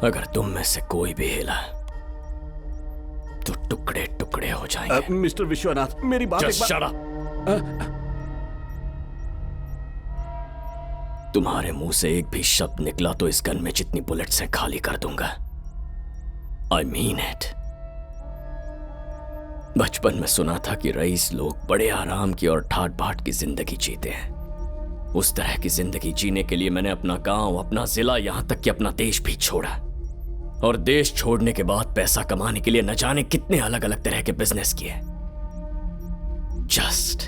अगर तुम में से कोई भी हिला तो टुकड़े टुकड़े हो जाएंगे। मिस्टर विश्वनाथ, मेरी बात Just shut up. तुम्हारे मुंह से एक भी शब्द निकला तो इस गन में जितनी बुलेट्स हैं खाली कर दूंगा। I mean it. बचपन में सुना था कि रईस लोग बड़े आराम की और ठाट बाट की जिंदगी जीते हैं। उस तरह की जिंदगी जीने के लिए मैंने अपना गांव, अपना जिला, यहां तक कि अपना देश भी छोड़ा। और देश छोड़ने के बाद पैसा कमाने के लिए न जाने कितने अलग अलग तरह के बिजनेस किए। Just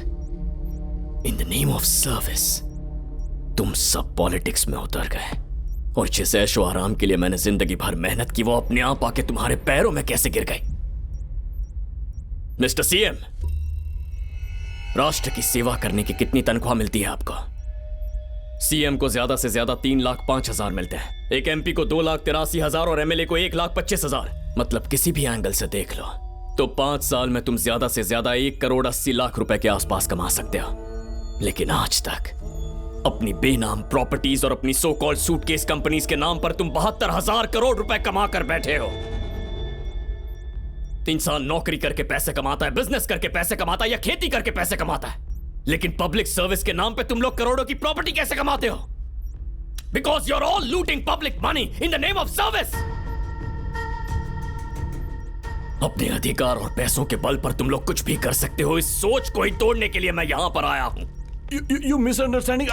in the name of service तुम सब पॉलिटिक्स में उतर गए, और जिस ऐशो आराम के लिए मैंने जिंदगी भर मेहनत की वो अपने आप आके तुम्हारे पैरों में कैसे गिर गई। मिस्टर सीएम, राष्ट्र की सेवा करने की कितनी तनख्वाह मिलती है आपको? सीएम को ज्यादा से ज्यादा 3,05,000 मिलते हैं, एक एमपी को 2,83,000 और एमएलए को 1,25,000। मतलब किसी भी एंगल से देख लो तो 5 साल में तुम ज्यादा से ज्यादा 1,80,00,000 रुपए के आसपास कमा सकते हो। लेकिन आज तक अपनी बेनाम प्रॉपर्टीज और अपनी सो कॉल्ड सूटकेस कंपनीज के नाम पर तुम 72,000 करोड़ रुपए कमा कर बैठे हो। इंसान नौकरी करके पैसे कमाता है, बिजनेस करके पैसे कमाता है, या खेती करके पैसे कमाता है, लेकिन पब्लिक सर्विस के नाम पे तुम लोग करोड़ों की प्रॉपर्टी कैसे कमाते हो? Because you are all looting public money in the name of service. अपने अधिकार और पैसों के बल पर तुम लोग कुछ भी कर सकते हो, इस सोच को ही तोड़ने के लिए मैं यहां पर आया हूं। You misunderstanding.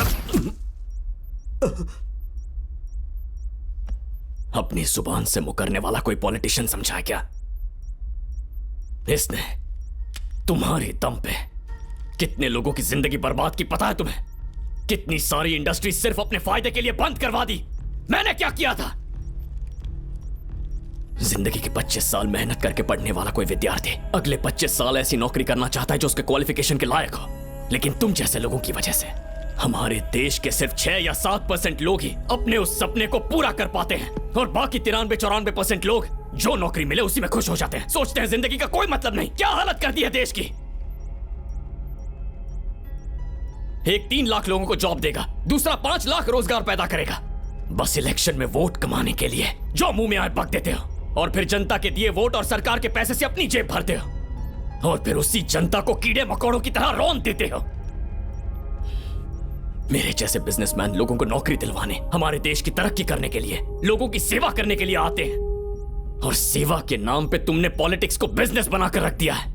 अपनी जुबान से मुकरने वाला कोई पॉलिटिशियन समझा क्या? इसने तुम्हारे दम पे कितने लोगों की जिंदगी बर्बाद की पता है तुम्हें? कितनी सारी इंडस्ट्री सिर्फ अपने फायदे के लिए बंद करवा दी। मैंने क्या किया था? जिंदगी के 25 साल मेहनत करके पढ़ने वाला कोई विद्यार्थी अगले 25 साल ऐसी नौकरी करना चाहता है जो उसके क्वालिफिकेशन के लायक हो, लेकिन तुम जैसे लोगों की वजह से हमारे देश के सिर्फ 6 या 7% लोग ही अपने उस सपने को पूरा कर पाते हैं, और बाकी 93-94% लोग जो नौकरी मिले उसी में खुश हो जाते हैं। सोचते हैं जिंदगी का कोई मतलब नहीं। क्या हालत कर दी है देश की। एक 3 लाख लोगों को जॉब देगा, दूसरा 5 लाख रोजगार पैदा करेगा, बस इलेक्शन में वोट कमाने के लिए जो मुंह में आए बक देते हो, और फिर जनता के दिए वोट और सरकार के पैसे से अपनी जेब भरते हो, और फिर उसी जनता को कीड़े मकोड़ों की तरह रौंद देते हो। मेरे जैसे बिजनेसमैन लोगों को नौकरी दिलवाने, हमारे देश की तरक्की करने के लिए, लोगों की सेवा करने के लिए आते हैं, और सेवा के नाम पे तुमने पॉलिटिक्स को बिजनेस बनाकर रख दिया है।